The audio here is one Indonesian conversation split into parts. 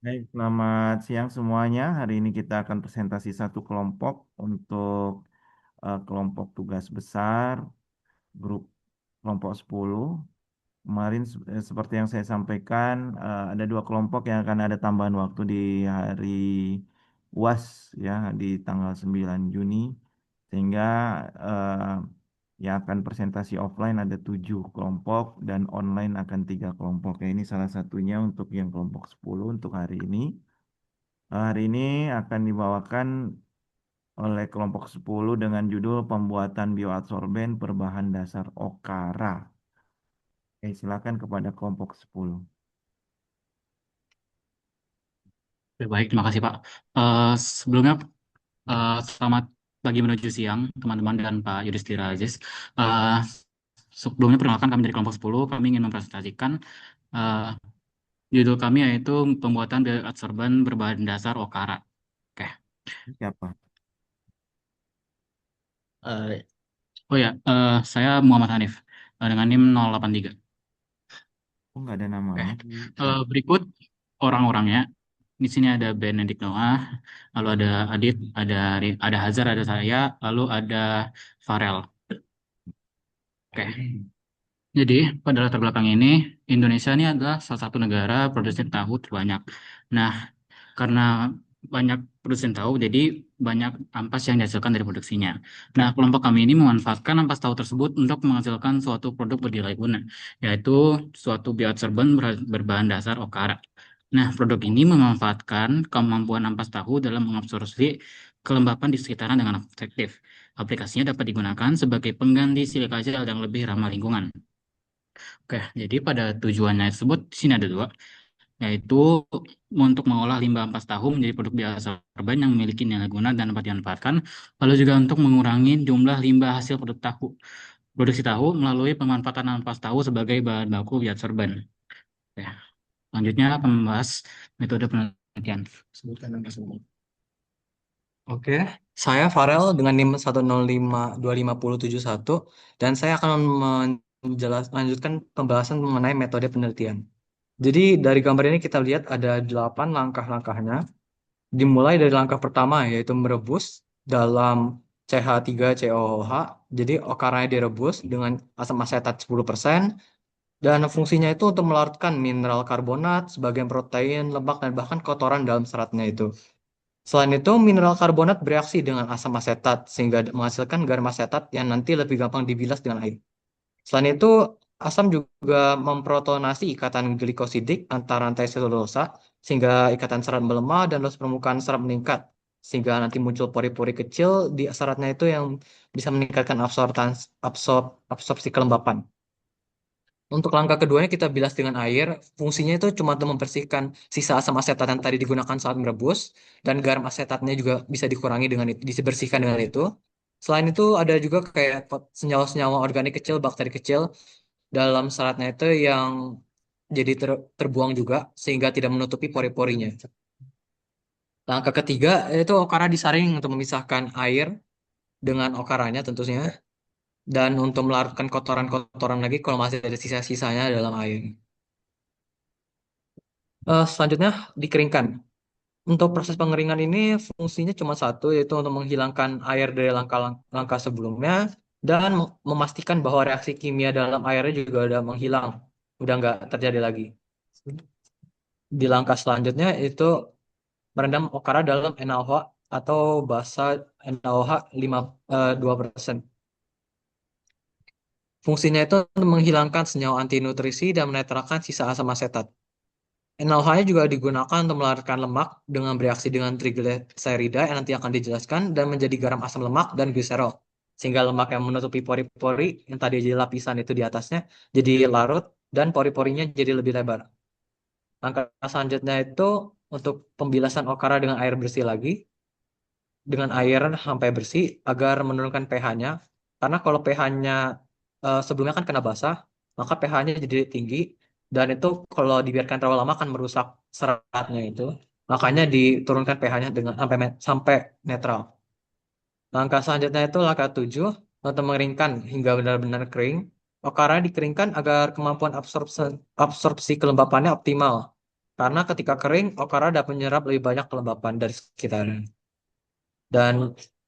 Baik, selamat siang semuanya. Hari ini kita akan presentasi satu kelompok untuk kelompok tugas besar, grup kelompok 10. Kemarin seperti yang saya sampaikan, ada dua kelompok yang akan ada tambahan waktu di hari UAS ya di tanggal 9 Juni. Sehingga eh, yang akan presentasi offline ada 7 kelompok dan online akan 3 kelompok. Ya, ini salah satunya untuk yang kelompok 10 untuk hari ini. Hari ini akan dibawakan oleh kelompok 10 dengan judul Pembuatan Bioadsorben Berbahan Dasar Okara. Oke, silakan kepada kelompok 10. Oke, baik, terima kasih Pak. Sebelumnya, selamat pagi menuju siang, teman-teman dan Pak Yudhistira Aziz. Eh, Sebelumnya, perkenalkan kami dari kelompok 10, kami ingin mempresentasikan eh, judul kami yaitu pembuatan bioadsorban berbahan dasar Okara. Oke. Siapa? Eh, oh ya, saya Muhammad Hanif dengan NIM 083. Oh, nggak ada nama Oke. lagi. Berikut orang-orangnya. Di sini ada Benedict Noah, lalu ada Adit, ada Hazar, ada saya, lalu ada Farel. Oke. Jadi, pada latar belakang ini, Indonesia ini adalah salah satu negara produsen tahu terbanyak. Nah, karena banyak produsen tahu, jadi banyak ampas yang dihasilkan dari produksinya. Nah, kelompok kami ini memanfaatkan ampas tahu tersebut untuk menghasilkan suatu produk bernilai guna, yaitu suatu bioadsorben berbahan dasar okara. Nah, produk ini memanfaatkan kemampuan ampas tahu dalam mengabsorpsi kelembapan di sekitaran dengan efektif. Aplikasinya dapat digunakan sebagai pengganti silika gel yang lebih ramah lingkungan. Oke, jadi pada tujuannya tersebut di sini ada dua, yaitu untuk mengolah limbah ampas tahu menjadi produk biosorban yang memiliki nilai guna dan dapat dimanfaatkan, lalu juga untuk mengurangi jumlah limbah hasil produk tahu, produksi tahu melalui pemanfaatan ampas tahu sebagai bahan baku biosorban. Oke, selanjutnya akan membahas metode penelitian. Sebutkan nama semua. Oke, saya Farel dengan NIM 1052571 dan saya akan lanjutkan pembahasan mengenai metode penelitian. Jadi dari gambar ini kita lihat ada 8 langkah-langkahnya. Dimulai dari langkah pertama yaitu merebus dalam CH3COOH. Jadi okaranya direbus dengan asam asetat 10% dan fungsinya itu untuk melarutkan mineral karbonat, sebagian protein, lemak, dan bahkan kotoran dalam seratnya itu. Selain itu, mineral karbonat bereaksi dengan asam asetat sehingga menghasilkan garam asetat yang nanti lebih gampang dibilas dengan air. Selain itu, asam juga memprotonasi ikatan glikosidik antara rantai selulosa sehingga ikatan serat melemah dan luas permukaan serat meningkat. Sehingga nanti muncul pori-pori kecil di seratnya itu yang bisa meningkatkan absorpsi kelembapan. Untuk langkah keduanya kita bilas dengan air. Fungsinya itu cuma untuk membersihkan sisa asam asetat yang tadi digunakan saat merebus dan garam asetatnya juga bisa dikurangi dengan itu, dibersihkan dengan itu. Selain itu ada juga kayak senyawa-senyawa organik kecil, bakteri kecil dalam seratnya itu yang jadi terbuang juga sehingga tidak menutupi pori-porinya. Langkah ketiga itu okara disaring untuk memisahkan air dengan okaranya tentunya dan untuk melarutkan kotoran-kotoran lagi kalau masih ada sisa-sisanya dalam air. Selanjutnya dikeringkan. Untuk proses pengeringan ini fungsinya cuma satu, yaitu untuk menghilangkan air dari langkah-langkah sebelumnya dan memastikan bahwa reaksi kimia dalam airnya juga udah menghilang, udah nggak terjadi lagi. Di langkah selanjutnya itu merendam okara dalam NaOH atau basa NaOH 2%. Fungsinya itu untuk menghilangkan senyawa anti nutrisi dan menetralkan sisa asam asetat. NaOH-nya juga digunakan untuk melarutkan lemak dengan bereaksi dengan trigliserida yang nanti akan dijelaskan dan menjadi garam asam lemak dan gliserol. Sehingga lemak yang menutupi pori-pori yang tadi jadi lapisan itu di atasnya jadi larut dan pori-porinya jadi lebih lebar. Langkah selanjutnya itu untuk pembilasan okara dengan air bersih lagi, dengan air sampai bersih agar menurunkan pH-nya. Karena kalau pH-nya sebelumnya kan kena basah, maka pH-nya jadi tinggi dan itu kalau dibiarkan terlalu lama akan merusak seratnya itu. Makanya diturunkan pH-nya dengan sampai netral. Langkah selanjutnya itu langkah 7 untuk mengeringkan hingga benar-benar kering. Okara dikeringkan agar kemampuan absorpsi kelembapannya optimal. Karena ketika kering, okara dapat menyerap lebih banyak kelembapan dari sekitarnya. Dan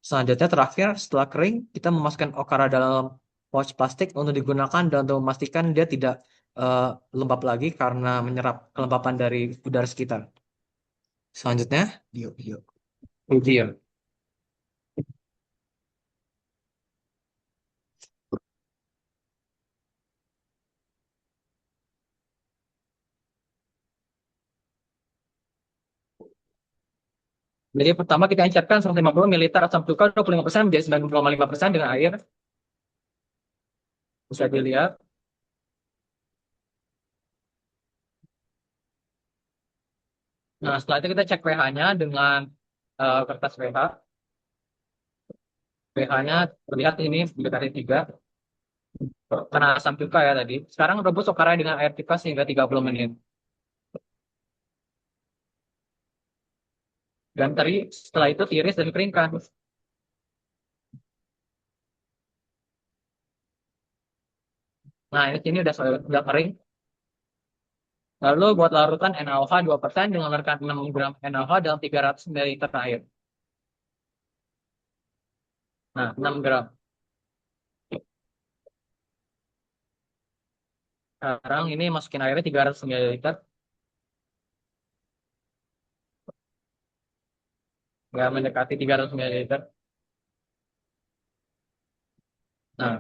selanjutnya terakhir, setelah kering, kita memasukkan okara dalam pouch plastik untuk digunakan dan untuk memastikan dia tidak eh, lembab lagi karena menyerap kelembapan dari udara sekitar. Selanjutnya, video. Jadi pertama kita encerkan 150 ml asam cuka 25% menjadi 9,5% dengan air. Bisa dilihat. Nah, setelah itu kita cek pH-nya dengan kertas pH. pH-nya terlihat ini mendekati 3 karena asam cuka ya tadi. Sekarang rebus okara dengan air tipas hingga 30 menit. Dan tadi setelah itu tiris dan keringkan. Nah, ini sini udah kering. Lalu buat larutan NaOH 2% dengan larutan 6 gram NaOH dalam 300 ml air. Nah, 6 gram. Sekarang ini masukin airnya 300 ml. Nggak mendekati 300 ml. Nah,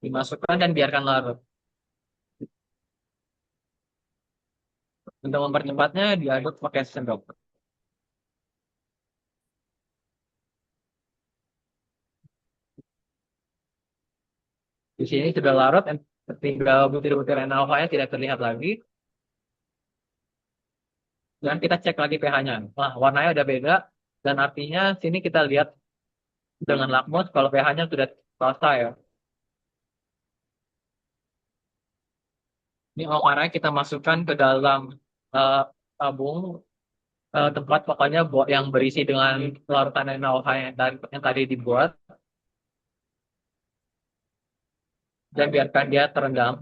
dimasukkan dan biarkan larut. Untuk mempercepatnya diaduk pakai sendok. Di sini sudah larut, tinggal butir-butir NaOH-nya tidak terlihat lagi. Dan kita cek lagi pH-nya. Nah, warnanya udah beda. Dan artinya sini kita lihat dengan lakmus kalau pH-nya sudah selesai ya. Ini warnanya kita masukkan ke dalam eh, tabung tempat pokoknya yang berisi dengan larutan NaOH yang tadi dibuat. Dan biarkan dia terendam.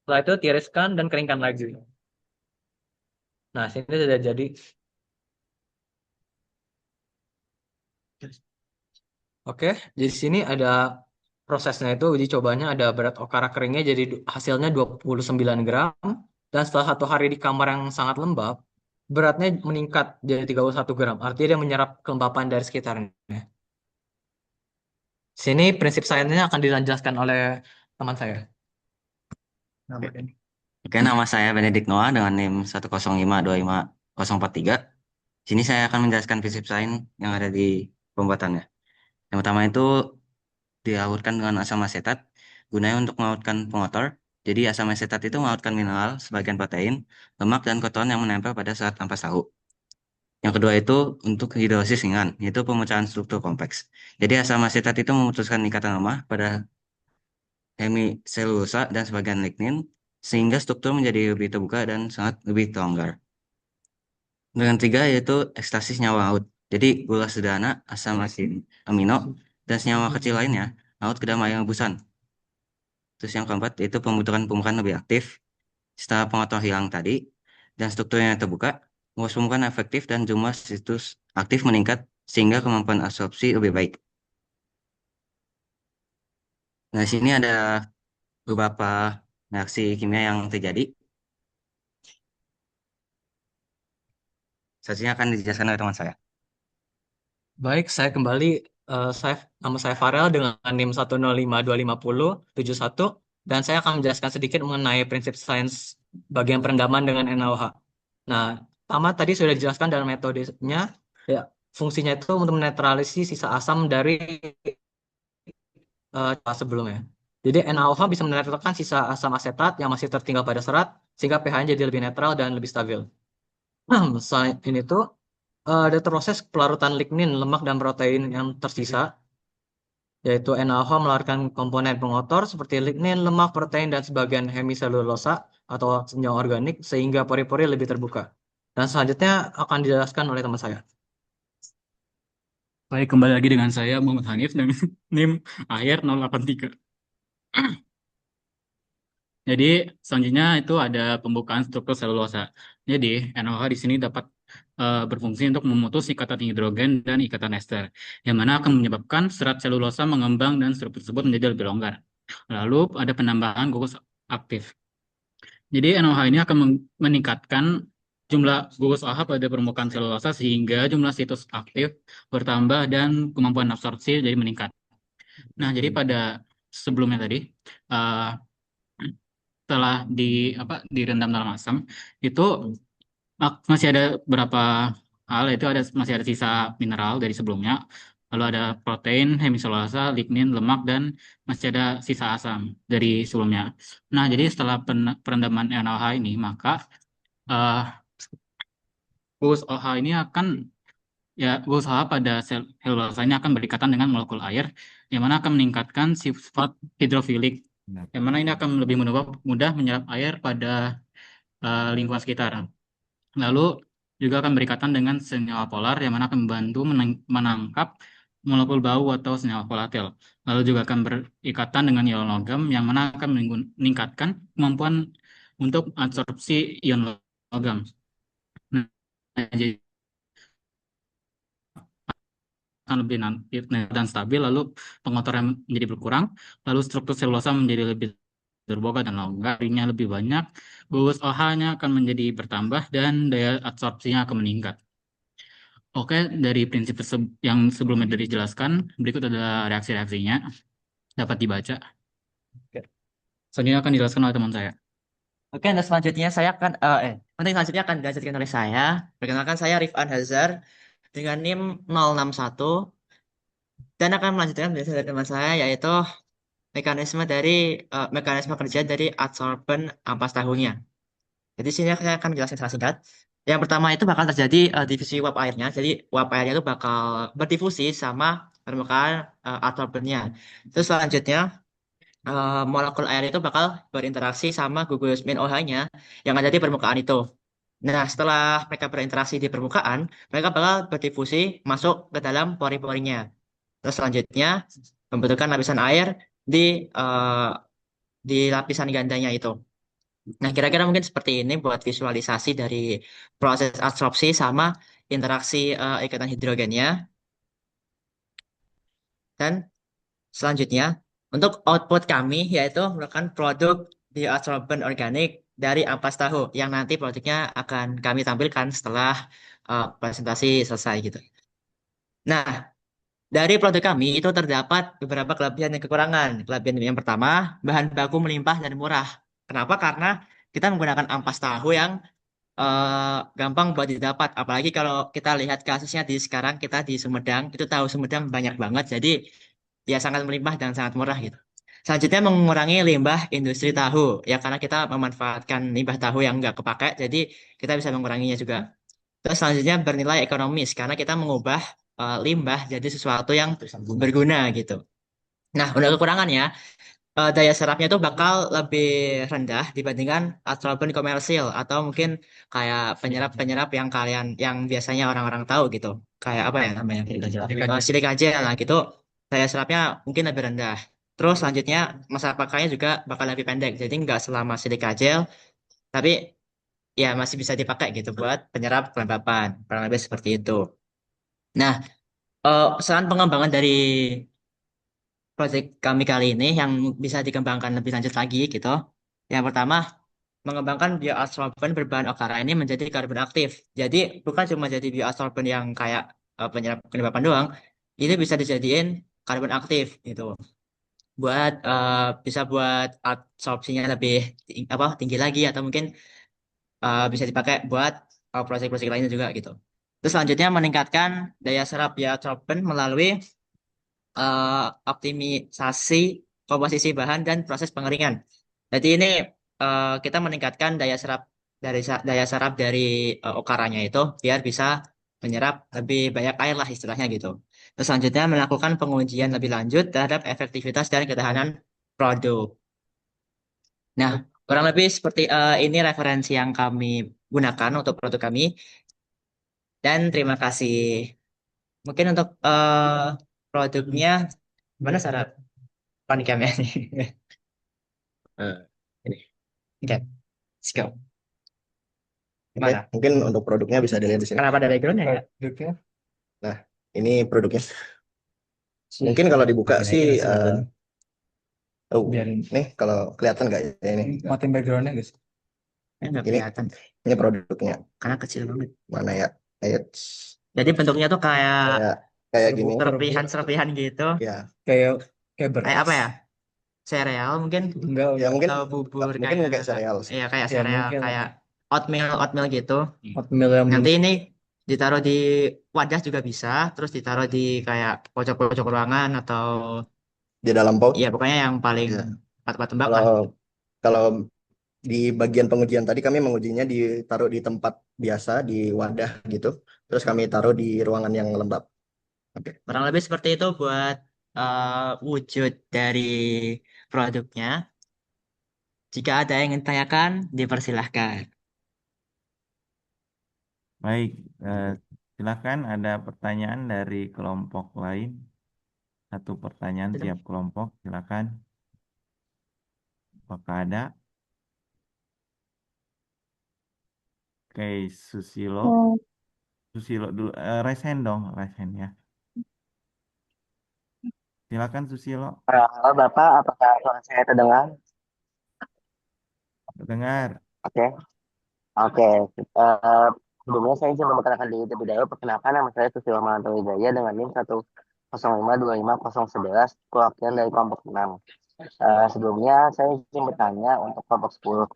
Setelah itu tiriskan dan keringkan lagi. Nah, sini sudah jadi. Oke, di sini ada prosesnya itu uji cobanya ada berat okara keringnya jadi hasilnya 29 gram dan setelah 1 hari di kamar yang sangat lembab beratnya meningkat jadi 31 gram. Artinya dia menyerap kelembapan dari sekitarnya. Sini prinsip sainsnya akan dijelaskan oleh teman saya. Oke, nama saya Benedict Noah dengan NIM 105255043. Sini saya akan menjelaskan prinsip sains yang ada di pembuatannya. Yang pertama itu dilaurkan dengan asam asetat, gunanya untuk melautkan pengotor. Jadi asam asetat itu melautkan mineral, sebagian protein, lemak, dan kotoran yang menempel pada serat ampas tahu. Yang kedua itu untuk hidrolisis ringan, yaitu pemecahan struktur kompleks. Jadi asam asetat itu memutuskan ikatan lemah pada hemiselulosa dan sebagian lignin, sehingga struktur menjadi lebih terbuka dan sangat lebih terlonggar. Dengan tiga yaitu ekstasi senyawa laut. Jadi gula sederhana, asam asin amino, dan senyawa kecil lainnya laut ke dalam air rebusan. Terus yang keempat yaitu pembentukan lebih aktif setelah pengotor hilang tadi dan strukturnya terbuka, luas pembukaan efektif dan jumlah situs aktif meningkat sehingga kemampuan absorpsi lebih baik. Nah, di sini ada beberapa reaksi kimia yang terjadi. Selanjutnya akan dijelaskan oleh teman saya. Baik, saya kembali. Nama saya Farel dengan NIM 105255071 dan saya akan menjelaskan sedikit mengenai prinsip sains bagian perendaman dengan NaOH. Nah, pertama tadi sudah dijelaskan dalam metodenya, ya, fungsinya itu untuk menetralisir sisa asam dari sebelumnya. Jadi NaOH bisa menetralkan sisa asam asetat yang masih tertinggal pada serat sehingga pH-nya jadi lebih netral dan lebih stabil. Selain itu, ada proses pelarutan lignin, lemak, dan protein yang tersisa, yaitu NaOH mengeluarkan komponen pengotor seperti lignin, lemak, protein, dan sebagian hemiselulosa atau senyawa organik sehingga pori-pori lebih terbuka. Dan selanjutnya akan dijelaskan oleh teman saya. Baik, kembali lagi dengan saya Muhammad Hanif dengan NIM akhir 083. Jadi selanjutnya itu ada pembukaan struktur selulosa. Jadi NaOH di sini dapat berfungsi untuk memutus ikatan hidrogen dan ikatan ester, yang mana akan menyebabkan serat selulosa mengembang dan struktur tersebut menjadi lebih longgar. Lalu ada penambahan gugus aktif. Jadi NaOH ini akan meningkatkan jumlah gugus OH pada permukaan selulosa sehingga jumlah situs aktif bertambah dan kemampuan absorpsi jadi meningkat. Nah, jadi pada sebelumnya tadi, eh, setelah direndam dalam asam, itu masih ada beberapa hal, itu masih ada sisa mineral dari sebelumnya. Lalu ada protein, hemiselulasa, lignin, lemak, dan masih ada sisa asam dari sebelumnya. Nah, jadi setelah perendaman NaOH ini, maka eh gugus OH ini akan gugus OH pada sel selulosa ini akan berikatan dengan molekul air, yang mana akan meningkatkan sifat hidrofilik, Nah, yang mana ini akan lebih mudah menyerap air pada lingkungan sekitar. Lalu juga akan berikatan dengan senyawa polar, yang mana akan membantu menangkap molekul bau atau senyawa volatil. Lalu juga akan berikatan dengan ion logam, yang mana akan meningkatkan kemampuan untuk absorpsi ion logam. Nah, jadi akan lebih dan stabil, lalu pengotoran menjadi berkurang, lalu struktur selulosa menjadi lebih terbuka dan longgar, airnya lebih banyak, gugus OH-nya akan menjadi bertambah, dan daya absorpsinya akan meningkat. Oke, dari prinsip yang sebelumnya dijelaskan, berikut adalah reaksi-reaksinya, dapat dibaca. Oke. Selanjutnya akan dijelaskan oleh teman saya. Oke, untuk selanjutnya saya akan nanti selanjutnya akan dilanjutkan oleh saya. Perkenalkan saya Rifan Hazar dengan NIM 061 dan akan melanjutkan penjelasan dari teman saya yaitu mekanisme kerja dari adsorbent ampas tahunya. Jadi sini saya akan menjelaskan secara singkat. Yang pertama itu bakal terjadi divisi uap airnya. Jadi uap airnya itu bakal berdifusi sama permukaan adsorbentnya. Terus selanjutnya molekul air itu bakal berinteraksi sama gugus min OH-nya yang ada di permukaan itu. Nah, setelah mereka berinteraksi di permukaan, mereka bakal berdifusi masuk ke dalam pori-porinya. Terus selanjutnya membutuhkan lapisan air di eh, di lapisan gandanya itu. Nah, kira-kira mungkin seperti ini buat visualisasi dari proses absorpsi sama interaksi ikatan hidrogennya. Dan selanjutnya, untuk output kami yaitu merupakan produk bioadsorbent organik dari ampas tahu yang nanti produknya akan kami tampilkan setelah presentasi selesai gitu. Nah, dari produk kami itu terdapat beberapa kelebihan dan kekurangan. Kelebihan yang pertama, bahan baku melimpah dan murah. Kenapa? Karena kita menggunakan ampas tahu yang gampang buat didapat. Apalagi kalau kita lihat kasusnya di sekarang kita di Sumedang, itu tahu Sumedang banyak banget. Jadi ya sangat melimpah dan sangat murah gitu. Selanjutnya mengurangi limbah industri tahu ya karena kita memanfaatkan limbah tahu yang nggak kepakai, jadi kita bisa menguranginya juga. Terus selanjutnya bernilai ekonomis karena kita mengubah limbah jadi sesuatu yang berguna gitu. Nah, untuk kekurangannya daya serapnya itu bakal lebih rendah dibandingkan absorben komersil atau mungkin kayak penyerap-penyerap yang yang biasanya orang-orang tahu gitu. Kayak apa ya namanya? Silika gel lah gitu. Daya serapnya mungkin lebih rendah. Terus selanjutnya masa pakainya juga bakal lebih pendek. Jadi nggak selama silika gel, tapi ya masih bisa dipakai gitu buat penyerap kelembapan. Kurang lebih seperti itu. Nah, saran pengembangan dari proyek kami kali ini yang bisa dikembangkan lebih lanjut lagi gitu. Yang pertama, mengembangkan bioabsorben berbahan okara ini menjadi karbon aktif. Jadi bukan cuma jadi bioabsorben yang kayak penyerap kelembapan doang, ini bisa dijadiin karbon aktif gitu. Bisa buat absorpsinya lebih tinggi lagi atau mungkin bisa dipakai buat proyek-proyek lainnya juga gitu. Terus selanjutnya meningkatkan daya serap bioabsorben melalui optimisasi komposisi bahan dan proses pengeringan. Jadi ini kita meningkatkan daya serap dari okaranya itu biar bisa menyerap lebih banyak air lah istilahnya gitu. Terus selanjutnya melakukan pengujian lebih lanjut terhadap efektivitas dan ketahanan produk. Nah, kurang lebih seperti ini referensi yang kami gunakan untuk produk kami. Dan terima kasih. Mungkin untuk produknya gimana Sarah? Panicamnya nih. Nah, ini. Oke, let's go. Oke, Gimana? mungkin untuk produknya bisa dilihat di sini. Kenapa ada backgroundnya ya? Nah, ini produknya. Mungkin kalau dibuka Biarin sih, aja sih, biarin. nih kalau kelihatan nggak ya ini? Matiin backgroundnya guys. Nggak Ini, kelihatan ini produknya. karena kecil banget. Mana ya? Eits. Jadi bentuknya tuh kayak Kayak gini. serpihan-serpihan gitu. Ya, Kayak Kayak beras. apa ya? Sereal mungkin Enggak, ya mungkin atau bubur mungkin kayak sereal sih. Iya kayak Ya, sereal, mungkin. kayak oatmeal gitu. Oatmeal yang Nanti ini ditaruh di wadah juga bisa, terus ditaruh di kayak pojok-pojok ruangan atau Di dalam pot. ya pokoknya yang paling Ya. tempat tembak lah. Kalau di bagian pengujian tadi kami mengujinya ditaruh di tempat biasa di wadah gitu. Terus kami taruh di ruangan yang lembab. Oke. Kurang lebih seperti itu buat wujud dari produknya. Jika ada yang ingin ditanyakan, dipersilahkan. Baik, silakan ada pertanyaan dari kelompok lain. Satu pertanyaan tiap kelompok, silakan. Apakah ada? Oke, Susilo. Susilo dulu, raise hand dong, raise hand ya. Silakan Susilo. Halo Bapak, apakah suara saya terdengar? Dengar. Oke, oke. Sebelumnya saya izin memperkenalkan diri terlebih dahulu. Perkenalkan, nama saya Susilo Mahanto Wijaya dengan NIM 105250111, perwakilan dari kelompok 6. Sebelumnya saya izin bertanya untuk kelompok 10.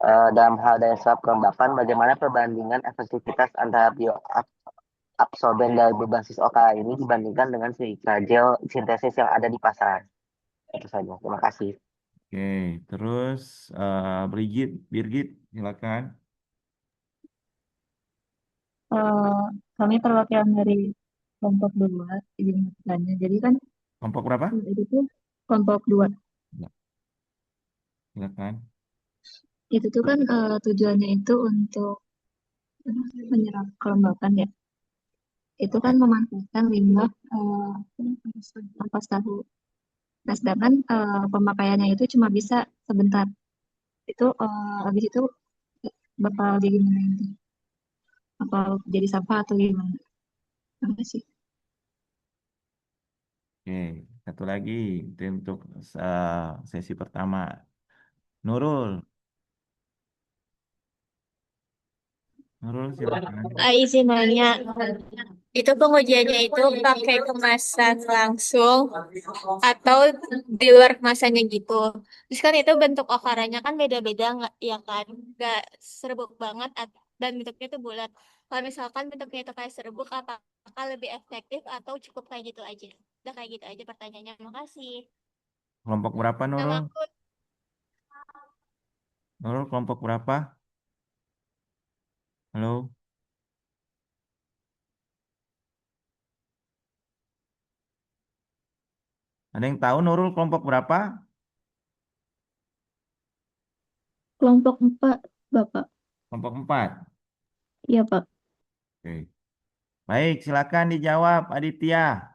Dalam hal daya serap kelembapan, bagaimana perbandingan efektivitas antara bioabsorben dari berbasis OKA ini dibandingkan dengan silika gel sintesis yang ada di pasar? Itu saja. Terima kasih. Oke, terus Birgit, silakan. Kami perwakilan dari kelompok 2 izin bertanya. Jadi kan Kelompok berapa? itu tuh kelompok 2 Silakan. itu tuh kan tujuannya itu untuk menyerap kelembapan ya. Itu kan memanfaatkan limbah ampas tahu. Nah, sedangkan pemakaiannya itu cuma bisa sebentar. Itu habis itu bakal jadi gimana nanti? Apa jadi sampah atau gimana? Terima kasih. Oke, satu lagi itu untuk sesi pertama. Nurul. Nurul silakan. Izin nanya, itu pengujiannya itu pakai kemasan langsung atau di luar kemasannya gitu. Terus kan itu bentuk okaranya kan beda-beda nggak ya kan? Nggak serbuk banget dan bentuknya itu bulat. Kalau misalkan bentuknya itu kayak serbuk, apakah lebih efektif atau cukup kayak gitu aja? Udah kayak gitu aja pertanyaannya. Makasih. Kelompok berapa Nama Nurul? aku Nurul kelompok berapa? Halo? Ada yang tahu Nurul kelompok berapa? Kelompok 4, Bapak. Kelompok 4. Iya, Pak. Oke. Baik, silakan dijawab Aditya.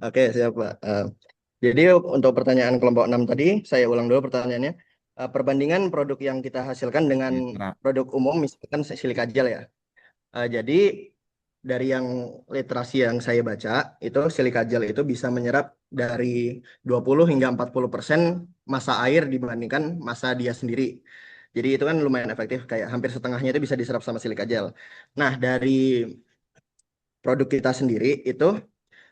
Oke, siap Pak. Jadi untuk pertanyaan kelompok 6 tadi, saya ulang dulu pertanyaannya. Perbandingan produk yang kita hasilkan dengan produk umum, misalkan silika gel ya. Jadi dari yang literasi yang saya baca, itu silika gel itu bisa menyerap dari 20 hingga 40% massa air dibandingkan massa dia sendiri. Jadi itu kan lumayan efektif, kayak hampir setengahnya itu bisa diserap sama silika gel. Nah, dari produk kita sendiri itu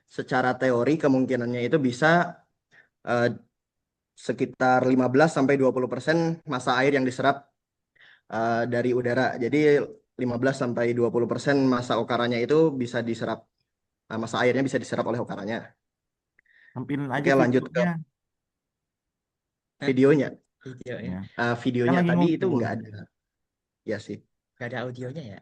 secara teori kemungkinannya itu bisa eh, sekitar 15-20% massa air yang diserap dari udara. Jadi 15-20% massa okaranya itu bisa diserap, massa airnya bisa diserap oleh okaranya. Tampilin aja Oke, lanjut ke videonya. Videonya. Videonya Kan lagi tadi itu ngumpul. nggak ada. Ya sih. Nggak ada audionya ya?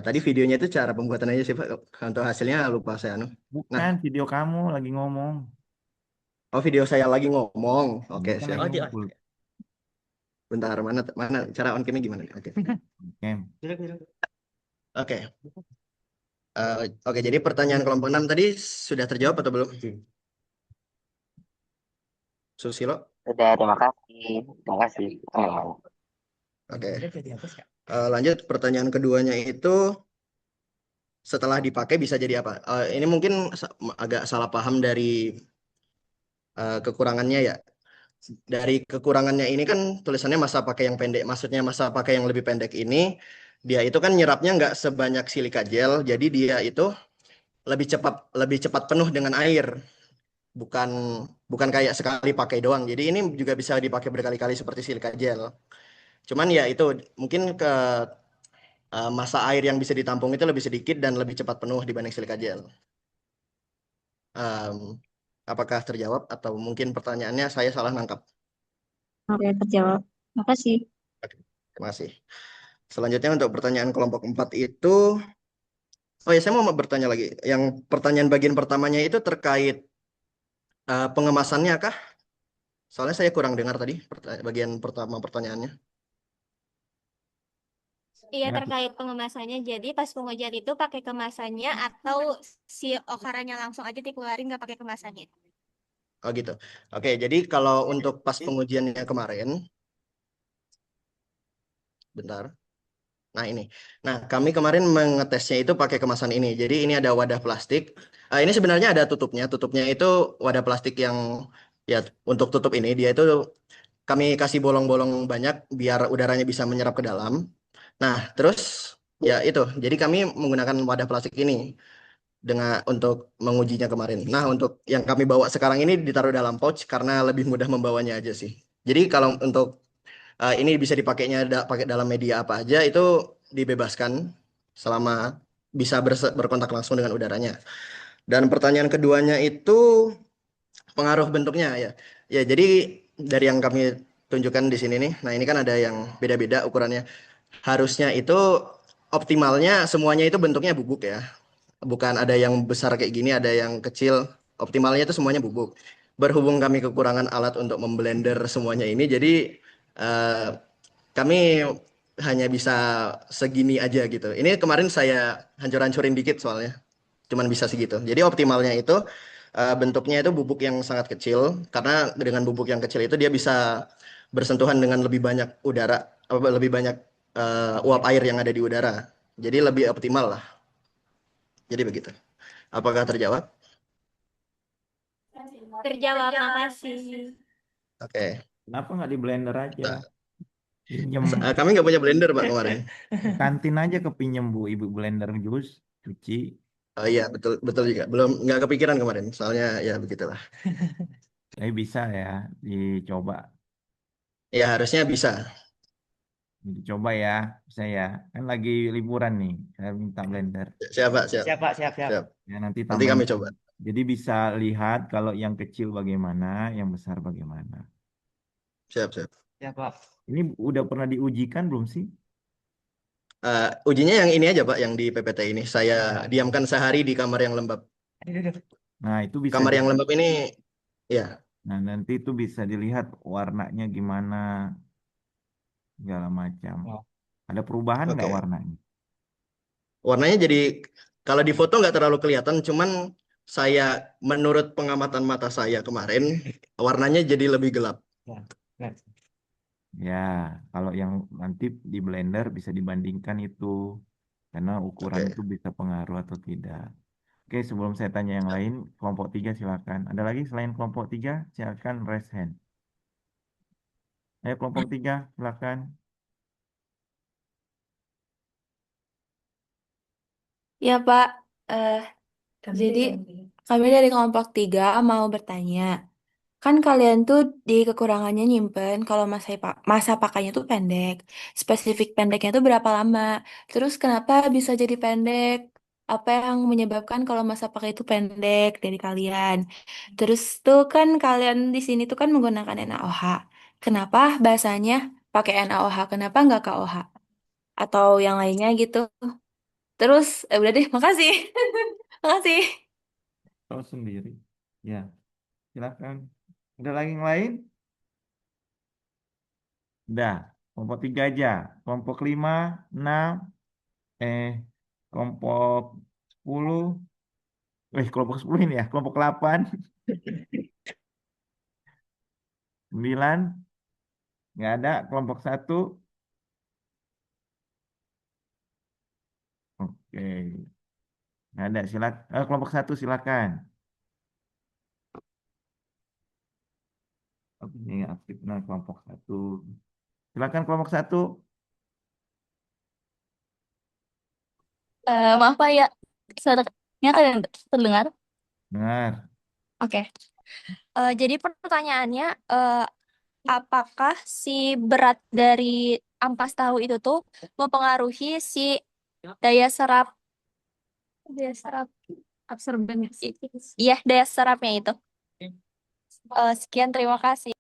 Tadi videonya itu cara pembuatan aja sih Pak. Untuk hasilnya lupa saya anu. Bukan video kamu lagi ngomong. Oh, video saya lagi ngomong. Oke, Kan siap. lagi ngumpul. Bentar, mana cara on cam-nya gimana nih? Oke. Oke. Oke. Oke, jadi pertanyaan kelompok 6 tadi sudah terjawab atau belum? Susilo? Sudah, terima kasih. Terima kasih. Oke. Lanjut pertanyaan keduanya itu setelah dipakai bisa jadi apa? Ini mungkin agak salah paham dari kekurangannya ya. Dari kekurangannya ini kan tulisannya masa pakai yang pendek. Maksudnya masa pakai yang lebih pendek ini, dia itu kan nyerapnya nggak sebanyak silika gel, jadi dia itu lebih cepat penuh dengan air. Bukan bukan kayak sekali pakai doang. Jadi ini juga bisa dipakai berkali-kali seperti silika gel. Cuman ya itu mungkin masa air yang bisa ditampung itu lebih sedikit dan lebih cepat penuh dibanding silika gel. Em, apakah terjawab atau mungkin pertanyaannya saya salah nangkap? Oke, terjawab. Makasih. Oke, terima kasih. Selanjutnya untuk pertanyaan kelompok 4 itu, oh ya saya mau bertanya lagi. Yang pertanyaan bagian pertamanya itu terkait pengemasannya kah? Soalnya saya kurang dengar tadi bagian pertama pertanyaannya. Iya, Ya, terkait pengemasannya. Jadi pas pengujian itu pakai kemasannya atau si okaranya langsung aja dikeluarin nggak pakai kemasannya? Oh gitu. Oke, jadi kalau untuk pas pengujiannya kemarin, bentar. Nah ini. Nah kami kemarin mengetesnya itu pakai kemasan ini. Jadi ini ada wadah plastik. Ini sebenarnya ada tutupnya. Tutupnya itu wadah plastik yang ya untuk tutup ini dia itu kami kasih bolong-bolong banyak biar udaranya bisa menyerap ke dalam. Nah terus ya itu. Jadi kami menggunakan wadah plastik ini dengan untuk mengujinya kemarin. Nah untuk yang kami bawa sekarang ini ditaruh dalam pouch karena lebih mudah membawanya aja sih. Jadi kalau untuk ini bisa dipakainya pakai dalam media apa aja itu dibebaskan selama bisa berkontak langsung dengan udaranya. Dan pertanyaan keduanya itu pengaruh bentuknya ya. Ya, jadi dari yang kami tunjukkan di sini nih. Nah, ini kan ada yang beda-beda ukurannya. Harusnya itu optimalnya semuanya itu bentuknya bubuk ya. Bukan ada yang besar kayak gini, ada yang kecil. Optimalnya itu semuanya bubuk. Berhubung kami kekurangan alat untuk memblender semuanya ini, jadi eh, kami hanya bisa segini aja gitu. Ini kemarin saya hancur-hancurin dikit soalnya, cuman bisa segitu. Jadi optimalnya itu bentuknya itu bubuk yang sangat kecil, karena dengan bubuk yang kecil itu dia bisa bersentuhan dengan lebih banyak udara, lebih banyak uap air yang ada di udara. Jadi lebih optimal lah. Jadi begitu. Apakah terjawab? Terjawab, makasih. Oke. kenapa nggak di blender aja? Nah, Pinjem kami nggak punya blender Pak kemarin. kantin aja kepinjem Bu, ibu blender jus, cuci. Oh iya betul betul juga. Belum nggak kepikiran kemarin. Soalnya ya begitulah. Tapi bisa ya dicoba, Ya harusnya bisa. dicoba ya, bisa ya. Kan lagi liburan nih, saya minta blender. Siap Pak, siap. Siap, Pak. Siap, siap. Siap. Ya nanti Nanti tambahin. kami coba. Jadi bisa lihat kalau yang kecil bagaimana, yang besar bagaimana. Siap, siap. Siap, Pak. Ini udah pernah diujikan belum sih? Ujinya yang ini aja Pak, yang di PPT ini. Saya diamkan sehari di kamar yang lembab. Nah, itu bisa Kamar yang lembab ini, ya, Nah, nanti itu bisa dilihat warnanya gimana, segala macam. Oh. Ada perubahan nggak oke. warnanya? Warnanya jadi, kalau di foto nggak terlalu kelihatan, cuman saya, menurut pengamatan mata saya kemarin, warnanya jadi lebih gelap. Nah, Ya, kalau yang nanti di blender bisa dibandingkan itu, karena ukuran Oke. itu bisa pengaruh atau tidak. Oke, sebelum saya tanya yang lain, kelompok 3 silakan. Ada lagi selain kelompok 3, silakan raise hand. Ayo kelompok 3, silakan. Ya Pak, eh, jadi kami dari kelompok 3 mau bertanya. Kan kalian tuh di kekurangannya nyimpen kalau masa pakainya tuh pendek. Spesifik pendeknya tuh berapa lama? Terus kenapa bisa jadi pendek? Apa yang menyebabkan kalau masa pakai itu pendek dari kalian? Terus tuh kan kalian di sini tuh kan menggunakan NaOH. Kenapa bahasanya pakai NaOH? Kenapa nggak KOH? Atau yang lainnya gitu? Terus, udah deh, makasih. Makasih. Tahu sendiri. Ya, silakan. Ada lagi yang lain? Udah, kelompok 3 aja. Kelompok 5, 6, eh, kelompok 10. Kelompok 10 ini ya. Kelompok 8, 9. Nggak ada. Kelompok 1. Oke. Nggak ada. Kelompok 1 silakan. Oke, ini aktif. Nah, kelompok 1. Silakan kelompok 1. Maaf Pak ya, suaranya kalian terdengar? Dengar. Oke. Jadi pertanyaannya, apakah si berat dari ampas tahu itu tuh mempengaruhi si daya serap daya serap absorbennya? Iya, daya serapnya itu. Sekian, terima kasih.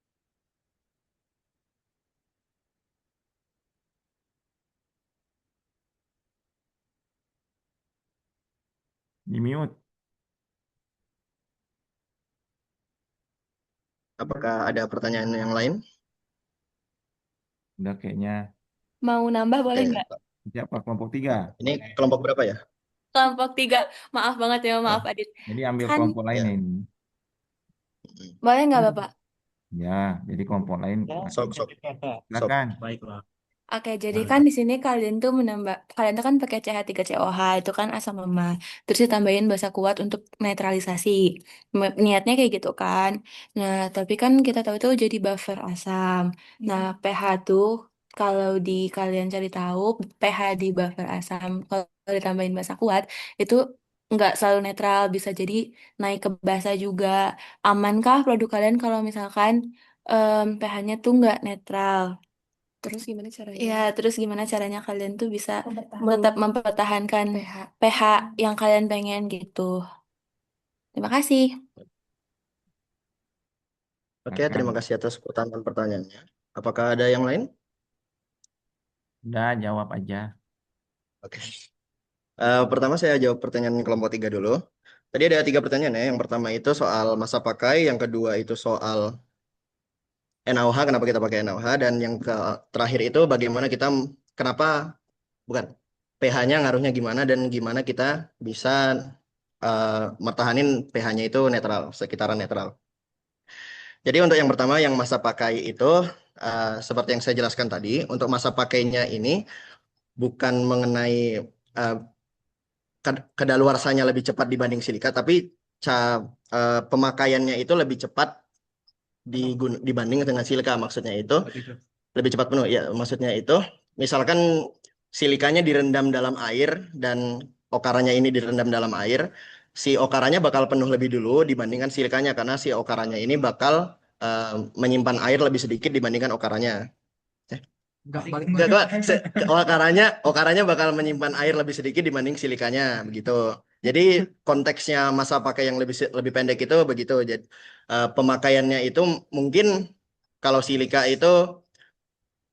Di mute. Apakah ada pertanyaan yang lain? Udah kayaknya. Mau nambah boleh Oke. nggak? Siapa? Kelompok 3. Ini kelompok berapa ya? Kelompok 3. Maaf banget ya, maaf Adit. Jadi ambil Kan kelompok lain Ya. ini. boleh nggak Bapak? Ya, jadi kelompok lain. Sok. Silakan. Baiklah. Oke, jadi kan di sini kalian tuh kan pakai CH3COH itu kan asam lemah, terus ditambahin basa kuat untuk netralisasi. Niatnya kayak gitu kan. Nah, tapi kan kita tahu itu jadi buffer asam. Nah, pH tuh kalau kalian cari tahu pH di buffer asam kalau ditambahin basa kuat itu nggak selalu netral, bisa jadi naik ke basa juga. Amankah produk kalian kalau misalkan pH-nya tuh nggak netral? Terus gimana caranya? Ya, terus gimana caranya kalian tuh bisa tetap mempertahankan pH yang kalian pengen gitu. Terima kasih. Oke, terima kasih atas pertanyaannya. Apakah ada yang lain? Udah, jawab aja. Oke. Pertama saya jawab pertanyaan kelompok 3 dulu. Tadi ada 3 pertanyaan ya. Yang pertama itu soal masa pakai, yang kedua itu soal NaOH, kenapa kita pakai NaOH, dan yang terakhir itu bagaimana kenapa, bukan, pH-nya ngaruhnya gimana dan gimana kita bisa mertahanin pH-nya itu netral, sekitaran netral. Jadi untuk yang pertama, yang masa pakai itu, seperti yang saya jelaskan tadi, untuk masa pakainya ini bukan mengenai uh, kedaluarsanya lebih cepat dibanding silika, tapi pemakaiannya itu lebih cepat dibanding dengan silika. Maksudnya itu lebih cepat penuh. Ya, maksudnya itu misalkan silikanya direndam dalam air dan okaranya ini direndam dalam air, si okaranya bakal penuh lebih dulu dibandingkan silikanya karena si okaranya ini bakal menyimpan air lebih sedikit dibandingkan okaranya. Okaranya bakal menyimpan air lebih sedikit dibanding silikanya begitu. Jadi konteksnya masa pakai yang lebih pendek itu begitu. Jadi pemakaiannya itu mungkin kalau silika itu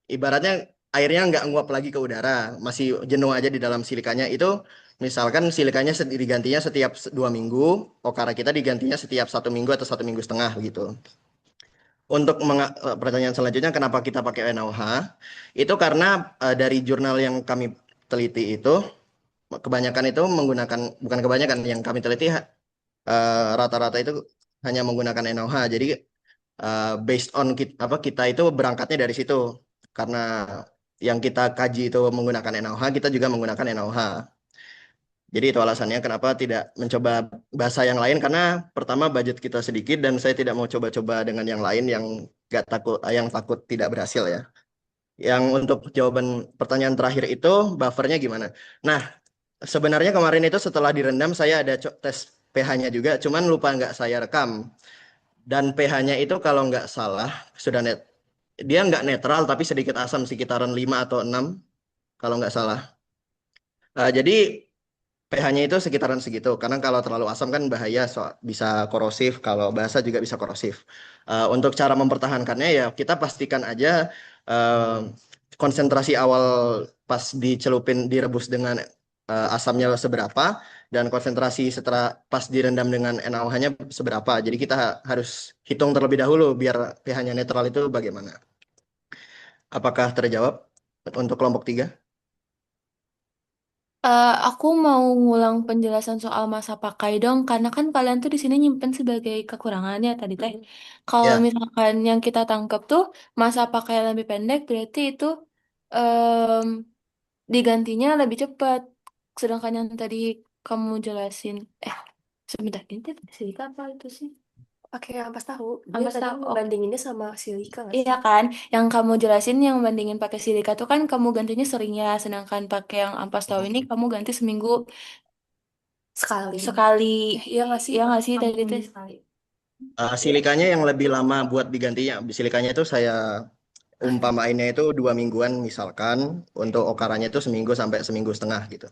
ibaratnya airnya nggak nguap lagi ke udara, masih jenuh aja di dalam silikanya itu. Misalkan silikanya digantinya setiap 2 minggu, okara kita digantinya setiap 1 minggu atau 1,5 minggu gitu. Untuk pertanyaan selanjutnya, kenapa kita pakai NaOH? Itu karena dari jurnal yang kami teliti itu, kebanyakan itu menggunakan, bukan kebanyakan, yang kami teliti rata-rata itu hanya menggunakan NaOH. Jadi based on kita itu berangkatnya dari situ. Karena yang kita kaji itu menggunakan NaOH, kita juga menggunakan NaOH. Jadi itu alasannya kenapa tidak mencoba bahasa yang lain, karena pertama budget kita sedikit dan saya tidak mau coba-coba dengan yang lain yang takut tidak berhasil ya. Yang untuk jawaban pertanyaan terakhir itu buffernya gimana? Nah, sebenarnya kemarin itu setelah direndam saya ada tes pH-nya juga, cuman lupa nggak saya rekam. Dan pH-nya itu kalau nggak salah sudah dia nggak netral tapi sedikit asam sekitaran 5 atau 6 kalau nggak salah. Jadi pH-nya itu sekitaran segitu, karena kalau terlalu asam kan bahaya, bisa korosif, kalau basa juga bisa korosif. Untuk cara mempertahankannya ya kita pastikan aja konsentrasi awal pas direbus dengan asamnya seberapa, dan konsentrasi setelah pas direndam dengan NaOH-nya seberapa. Jadi kita harus hitung terlebih dahulu biar pH-nya netral itu bagaimana. Apakah terjawab untuk kelompok 3? Aku mau ngulang penjelasan soal masa pakai dong, karena kan kalian tuh di sini nyimpen sebagai kekurangannya tadi teh. Kalau Ya, misalkan yang kita tangkap tuh masa pakai yang lebih pendek, berarti itu em, digantinya lebih cepat. Sedangkan yang tadi kamu jelasin, sebentar ini teh silika apa itu sih? Pakai ampas tahu. Dia Ampas tadi tahu. bandinginnya sama silika nggak Iya sih? kan, yang kamu jelasin yang bandingin pakai silika tuh kan kamu gantinya sering ya, sedangkan pakai yang ampas tahu ini kamu ganti seminggu Sekali. sekali. Iya nggak sih? Iya nggak sih tadi teh? Sekali. silikanya yang lebih lama buat digantinya. Silikanya itu saya umpamainnya itu 2 mingguan misalkan, untuk okaranya itu seminggu sampai seminggu setengah gitu.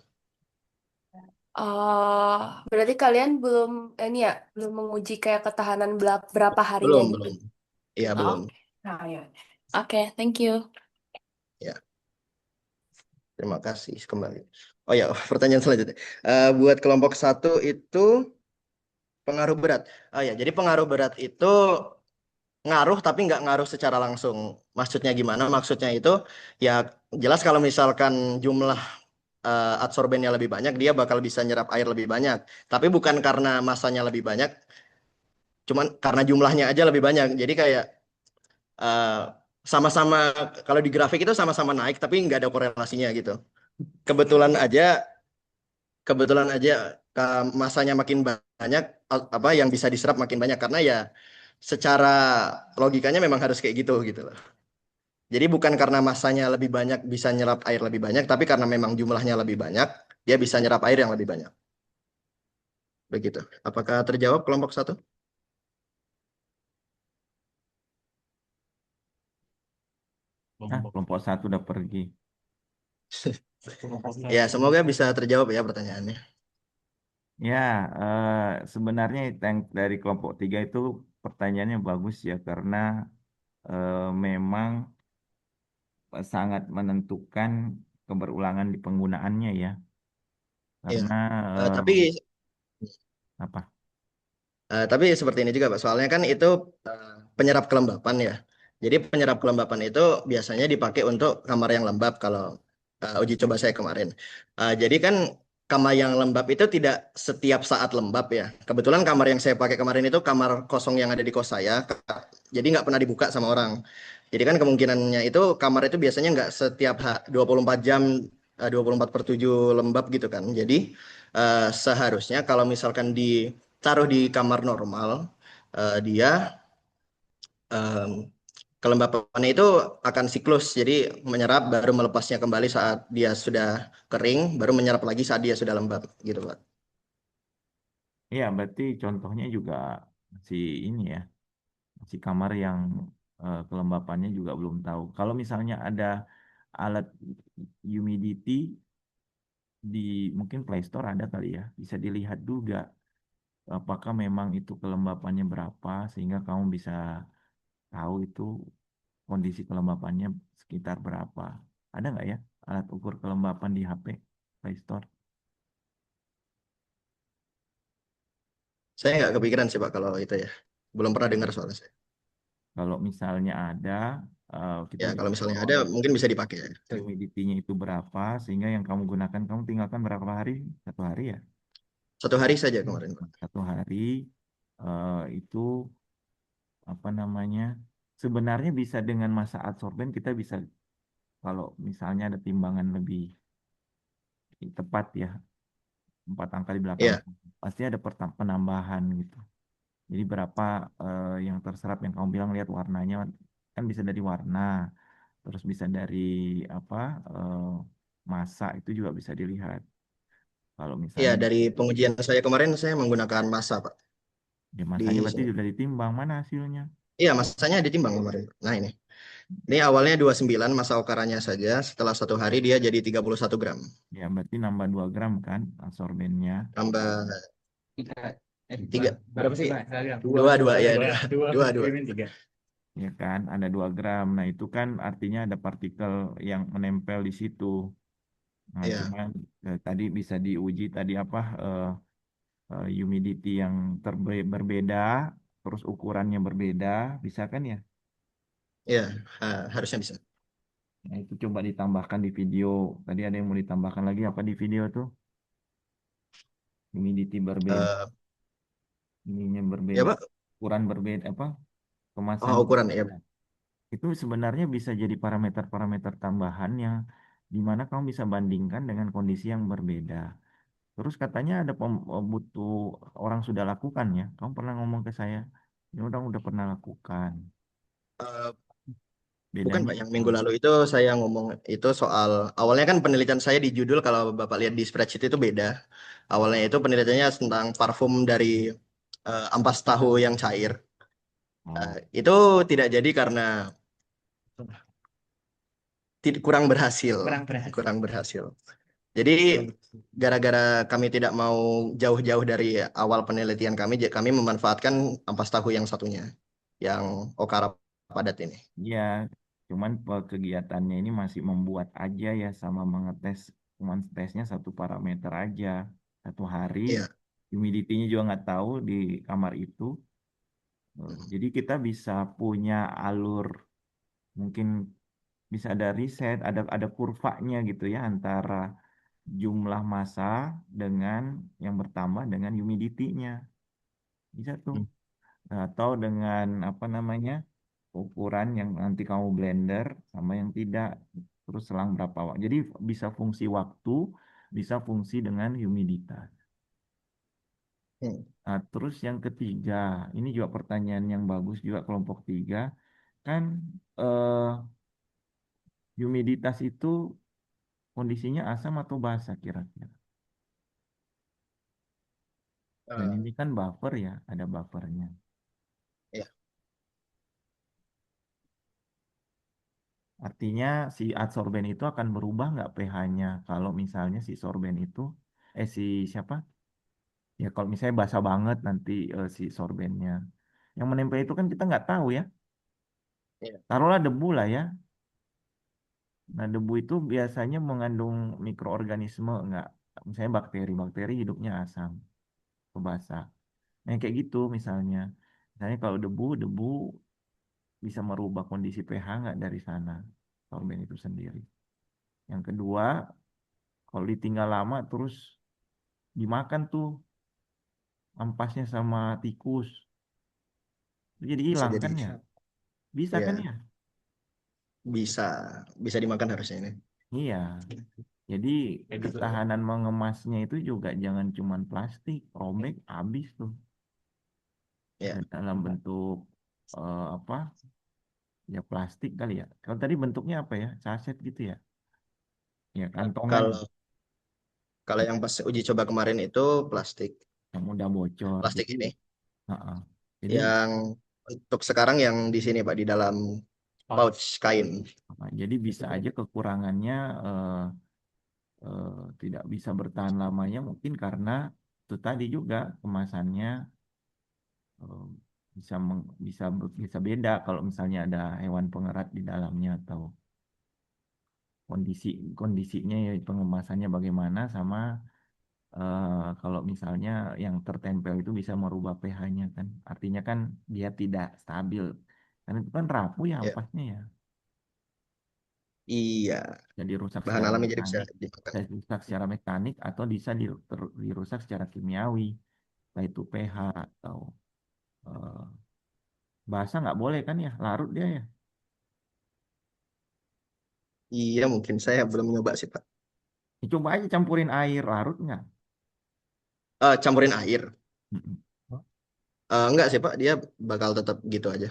Oh, Berarti kalian belum ini ya, belum menguji kayak ketahanan berapa harinya Belum, gitu. belum. Iya, belum. oke, Nah, ya. Oke, thank you. Ya, terima kasih kembali. Oh ya, pertanyaan selanjutnya. Buat kelompok 1 itu pengaruh berat. Oh ya, jadi pengaruh berat itu ngaruh tapi nggak ngaruh secara langsung. Maksudnya gimana? Maksudnya itu ya jelas kalau misalkan jumlah adsorbennya lebih banyak, dia bakal bisa nyerap air lebih banyak. Tapi bukan karena masanya lebih banyak, cuman karena jumlahnya aja lebih banyak. Jadi kayak eh, sama-sama, kalau di grafik itu sama-sama naik, tapi nggak ada korelasinya gitu. Kebetulan aja, kebetulan aja masanya makin banyak, apa yang bisa diserap makin banyak karena ya secara logikanya memang harus kayak gitu gitu loh. Jadi bukan karena masanya lebih banyak bisa nyerap air lebih banyak, tapi karena memang jumlahnya lebih banyak, dia bisa nyerap air yang lebih banyak. Begitu. Apakah terjawab kelompok 1? Kelompok 1 udah pergi. Ya, semoga bisa terjawab ya pertanyaannya. Ya, sebenarnya yang dari kelompok 3 itu pertanyaannya bagus ya, karena memang sangat menentukan keberulangan di penggunaannya ya. Iya. Karena Tapi apa? Tapi seperti ini juga Pak, soalnya kan itu penyerap kelembapan ya. Jadi penyerap kelembapan itu biasanya dipakai untuk kamar yang lembab kalau uji coba saya kemarin. Jadi kan kamar yang lembab itu tidak setiap saat lembab ya. Kebetulan kamar yang saya pakai kemarin itu kamar kosong yang ada di kos saya, jadi nggak pernah dibuka sama orang. Jadi kan kemungkinannya itu kamar itu biasanya nggak setiap 24 jam, 24/7 lembab gitu kan. Jadi seharusnya kalau misalkan ditaruh di kamar normal, dia em, kelembapannya itu akan siklus. Jadi menyerap baru melepasnya kembali saat dia sudah kering, baru menyerap lagi saat dia sudah lembab gitu Pak. Iya, berarti contohnya juga si ini ya, si kamar yang kelembapannya juga belum tahu. Kalau misalnya ada alat humidity di mungkin Play Store ada kali ya, bisa dilihat juga apakah memang itu kelembapannya berapa sehingga kamu bisa tahu itu kondisi kelembapannya sekitar berapa. Ada nggak ya alat ukur kelembapan di HP Play Store? Saya nggak kepikiran sih Pak kalau itu ya. Belum pernah dengar soalnya saya. Kalau misalnya ada, kita Ya bisa kalau misalnya tahu ada mungkin bisa dipakai ya. humidity-nya itu berapa, sehingga yang kamu gunakan, kamu tinggalkan berapa hari? 1 hari ya? 1 hari saja kemarin Pak. 1 hari itu apa namanya? Sebenarnya bisa dengan masa adsorben kita bisa, kalau misalnya ada timbangan lebih tepat ya, 4 angka di belakang, Iya, pasti ada penambahan gitu. Jadi berapa yang terserap yang kamu bilang, lihat warnanya, kan bisa dari warna, terus bisa dari apa masa itu juga bisa dilihat. Kalau iya, misalnya dari pengujian saya kemarin saya menggunakan massa Pak ya di masanya berarti sini. sudah ditimbang, mana hasilnya? Iya, massanya ditimbang kemarin. Nah ini. Ini awalnya 29 masa okarannya saja. Setelah 1 hari dia jadi 31 gram. Ya berarti nambah 2 gram kan absorbennya. Tambah tiga. Berapa sih? Dua ya. Dua. Ya kan, ada 2 gram. Nah itu kan artinya ada partikel yang menempel di situ. Nah Iya. cuman tadi bisa diuji tadi apa humidity yang berbeda, terus ukurannya berbeda, bisa kan ya? Iya, harusnya bisa. Nah, itu coba ditambahkan di video. Tadi ada yang mau ditambahkan lagi apa di video tuh? Humidity berbeda, Eh, ininya ya berbeda, Pak. ukuran berbeda, apa Oh, kemasannya ukuran ya. berbeda. Itu sebenarnya bisa jadi parameter-parameter tambahan yang dimana kamu bisa bandingkan dengan kondisi yang berbeda. Terus katanya ada butuh orang sudah lakukan ya. Kamu pernah ngomong ke saya, ini udah pernah lakukan. Eh, Bukan Bedanya Pak, yang apa? minggu lalu itu saya ngomong itu soal awalnya kan penelitian saya di judul kalau Bapak lihat di spreadsheet itu beda. Awalnya itu penelitiannya tentang parfum dari ampas tahu yang cair. Oh, Itu tidak jadi karena kurang berhasil, Kurang berhasil. kurang berhasil. Jadi gara-gara kami tidak mau jauh-jauh dari awal penelitian kami, kami memanfaatkan ampas tahu yang satunya, yang Okara padat ini. iya, cuman kegiatannya ini masih membuat aja ya sama mengetes, cuman tesnya satu parameter aja. Satu hari, Iya. humidity-nya juga nggak tahu di kamar itu. Jadi kita bisa punya alur, mungkin bisa ada riset, ada kurvanya gitu ya antara jumlah massa dengan yang bertambah dengan humidity-nya. Bisa tuh. Atau dengan apa namanya? Ukuran yang nanti kamu blender sama yang tidak. Terus selang berapa waktu. Jadi bisa fungsi waktu, bisa fungsi dengan humiditas. Hmm. Nah, terus yang ketiga, ini juga pertanyaan yang bagus juga kelompok tiga. Kan eh, humiditas itu kondisinya asam atau basah kira-kira. Dan Eh, ini kan buffer ya, ada buffernya. ya. Artinya si adsorben itu akan berubah nggak pH-nya kalau misalnya si sorben itu, si siapa? Ya kalau misalnya basah banget nanti si sorbennya. Yang menempel itu kan kita nggak tahu ya. Iya. Taruhlah debu lah ya. Nah debu itu biasanya mengandung mikroorganisme nggak? Misalnya bakteri, bakteri hidupnya asam, atau basah. Nah kayak gitu misalnya. Misalnya kalau debu bisa merubah kondisi pH nggak dari sana, sorben itu sendiri. Yang kedua, kalau ditinggal lama terus dimakan tuh ampasnya sama tikus, itu jadi Bisa hilang jadi. kan ya? Bisa kan Iya, ya? bisa bisa dimakan harusnya ini. Iya. Jadi ketahanan mengemasnya itu juga jangan cuman plastik, robek, habis tuh. Ya. Dan dalam bentuk apa? Ya plastik kali ya. Kalau tadi bentuknya apa ya? Saset gitu ya? Ya kantongan Kalau kalau yang pas uji coba kemarin itu plastik, yang udah bocor. plastik Jadi, ini. heeh. Jadi Yang untuk sekarang yang di sini Pak di dalam pouch kain. jadi bisa aja kekurangannya tidak bisa bertahan lamanya mungkin karena itu tadi juga kemasannya eh, bisa beda kalau misalnya ada hewan pengerat di dalamnya atau kondisinya ya pengemasannya bagaimana sama kalau misalnya yang tertempel itu bisa merubah pH-nya kan artinya kan dia tidak stabil karena itu kan rapuh ya Ya. ampasnya ya Iya, jadi rusak bahan secara alami jadi bisa mekanik dimakan. bisa rusak secara mekanik atau bisa dirusak secara kimiawi entah itu pH atau eh, basah nggak boleh kan ya larut dia ya. Iya, mungkin saya belum nyoba sih Pak. Ya, coba aja campurin air larut nggak. Campurin air. Mm-mm. Enggak sih Pak, dia bakal tetap gitu aja.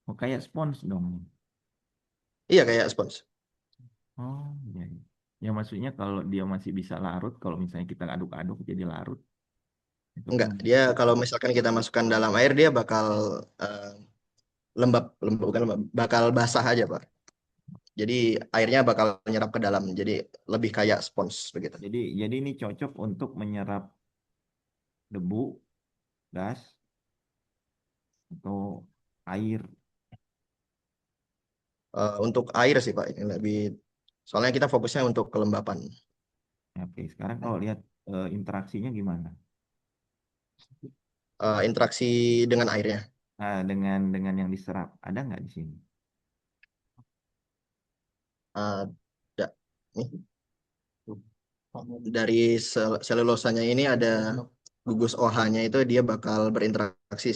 Oh, kayak spons dong. Iya kayak spons. Oh iya, iya. Ya maksudnya kalau dia masih bisa larut kalau misalnya kita aduk-aduk jadi larut itu kan Enggak, dia kalau misalkan kita masukkan dalam air dia bakal eh, lembab, lembab bukan lembab, bakal basah aja Pak. Jadi airnya bakal nyerap ke dalam, jadi lebih kayak spons begitu. jadi ini cocok untuk menyerap debu gas atau air. Untuk air sih Pak, ini lebih soalnya kita fokusnya untuk kelembapan. Oke, sekarang kalau lihat interaksinya gimana? Interaksi dengan airnya. Nah, dengan yang diserap ada nggak di sini? eh, da- nih, dari selulosanya ini ada gugus OH-nya itu dia bakal berinteraksi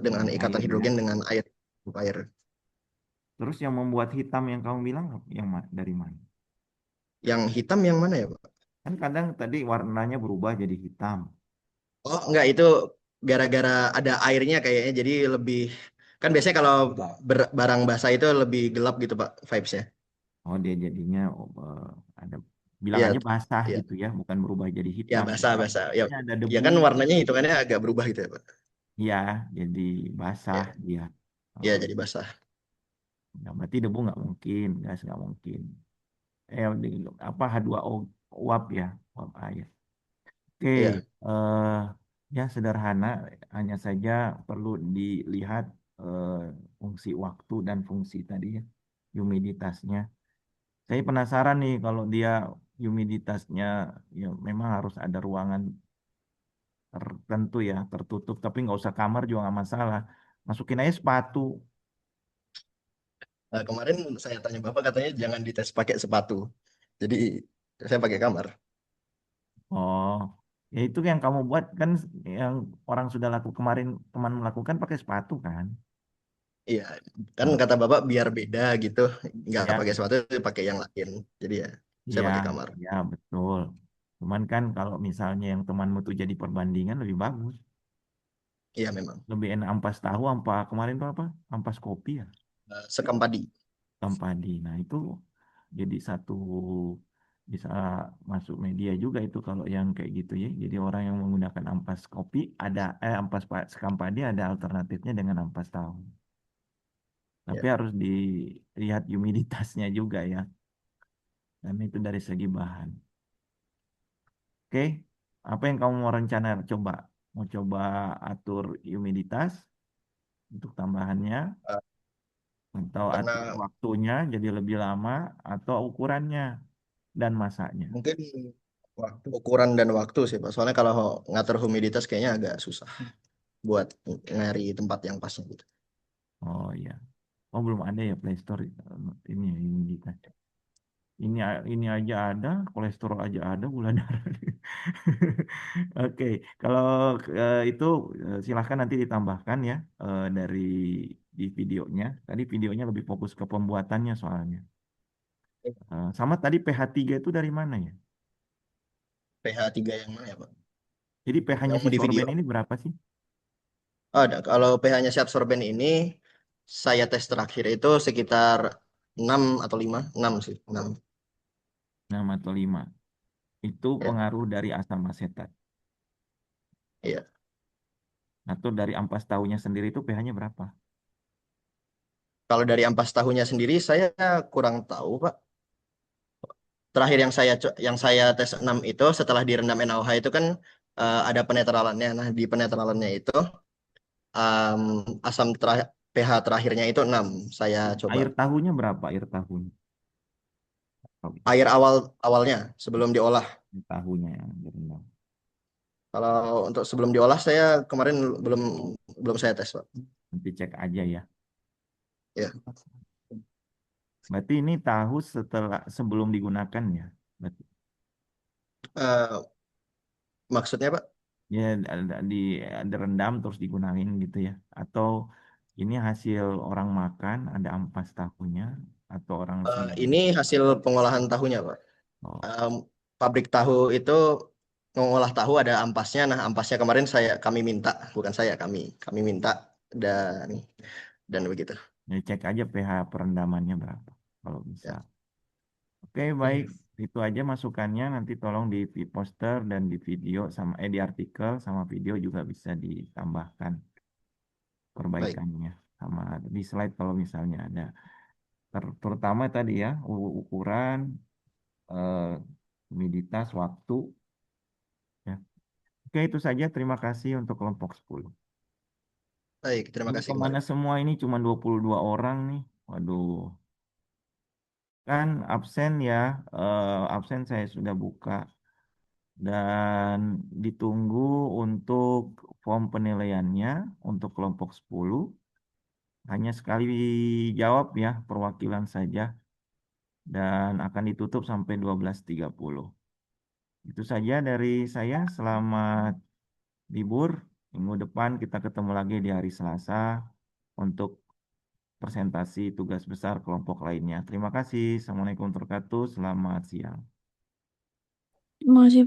dengan Dengan ikatan air ya. hidrogen dengan air. Terus yang membuat hitam yang kamu bilang dari mana? Yang hitam yang mana ya, Pak? Kan kadang tadi warnanya berubah jadi hitam. Oh, enggak, itu gara-gara ada airnya kayaknya, jadi lebih, kan biasanya kalau barang basah itu lebih gelap gitu, Pak, vibes-nya. Oh, dia jadinya ada bilang Iya, aja basah iya. gitu ya, bukan berubah jadi Ya, hitam. basah-basah. Ya, Ini ada ya debu. kan warnanya hitungannya agak berubah gitu ya, Pak. Iya, jadi basah Ya, dia. ya Oh, jadi basah. ya, berarti debu nggak mungkin, gas nggak mungkin. Apa H2O uap ya, uap air. Oke, Iya. eh, ya sederhana, hanya saja perlu dilihat eh, fungsi waktu dan fungsi tadi ya, humiditasnya. Saya penasaran nih kalau dia humiditasnya ya memang harus ada ruangan tertentu ya, tertutup, tapi nggak usah kamar juga nggak masalah. Masukin aja sepatu. Nah, kemarin saya tanya Bapak katanya jangan dites pakai sepatu. Jadi saya pakai kamar. Oh, ya itu yang kamu buat kan yang orang sudah laku kemarin teman melakukan pakai sepatu kan? Iya, kan Nah, kata Bapak biar beda gitu, nggak ya, pakai sepatu, pakai yang lain. Jadi ya, saya ya, pakai kamar. ya betul. Cuman kan kalau misalnya yang temanmu tuh jadi perbandingan lebih bagus. Iya memang. Lebih enak ampas tahu, kemarin tuh apa? Ampas kopi ya, Sekam padi. padi. Nah itu jadi satu bisa masuk media juga itu kalau yang kayak gitu ya. Jadi orang yang menggunakan ampas kopi ada sekam padi ada alternatifnya dengan ampas tahu. Tapi Ya. harus dilihat humiditasnya juga ya. Karena itu dari segi bahan. Oke, apa yang kamu mau rencana coba? Mau coba atur humiditas untuk tambahannya Eh, atau atur karena waktunya jadi lebih lama atau ukurannya dan masaknya. mungkin ukuran dan waktu sih, Pak. Soalnya kalau ngatur humiditas kayaknya agak susah buat nyari tempat yang pas gitu. Oh iya. Oh belum ada ya Play Store ini ya, humiditas. Ini aja ada, kolesterol aja ada, gula darah. Oke, kalau itu silahkan nanti ditambahkan ya dari di videonya. Tadi videonya lebih fokus ke pembuatannya soalnya. Sama tadi pH 3 itu dari mana ya? pH 3 yang mana ya, Pak? Jadi pH-nya Yang si mau di video. sorben ini berapa sih? Ada. Kalau pH-nya si absorben ini saya tes terakhir itu sekitar 6 atau 5, 6 sih, 6. 6 atau 5. Itu Ya, pengaruh dari asam asetat. iya. Atau dari ampas tahunya sendiri itu pH-nya berapa? Kalau dari ampas tahunya sendiri saya kurang tahu, Pak. Terakhir yang saya tes 6 itu setelah direndam NaOH itu kan ada penetralannya. Nah, di penetralannya itu um, pH terakhirnya itu 6. Saya coba. Air tahunya berapa? Air tahunya. Air awalnya sebelum diolah. Tahunya yang direndam. Kalau untuk sebelum diolah saya kemarin belum belum saya tes, Pak. Nanti cek aja ya. Ya. Berarti ini tahu sebelum digunakan ya. Berarti. Eh, maksudnya, Pak? Ya direndam terus digunain gitu ya. Atau ini hasil orang makan ada ampas tahunya atau orang sendiri. Ini hasil pengolahan tahunya, Pak. Oh, Em, pabrik tahu itu mengolah tahu ada ampasnya. Nah, ampasnya kemarin kami minta, bukan saya, kami minta dan begitu. jadi cek aja pH perendamannya berapa kalau bisa. Ya. Oke, baik. Itu aja masukannya. Nanti tolong di poster dan di video di artikel sama video juga bisa ditambahkan Baik. perbaikannya sama di slide kalau misalnya ada. Terutama tadi ya ukuran, eh, humiditas, waktu. Ya. Oke, itu saja. Terima kasih untuk kelompok 10. Baik, terima Ini kasih kembali. kemana semua ini cuma 22 orang nih. Waduh, kan absen ya. Absen saya sudah buka. Dan ditunggu untuk form penilaiannya untuk kelompok 10. Hanya sekali jawab ya, perwakilan saja. dan akan ditutup sampai 12.30. Itu saja dari saya. Selamat libur. Minggu depan kita ketemu lagi di hari Selasa untuk presentasi tugas besar kelompok lainnya. Terima kasih. Assalamualaikum warahmatullahi wabarakatuh. Selamat siang. Terima kasih.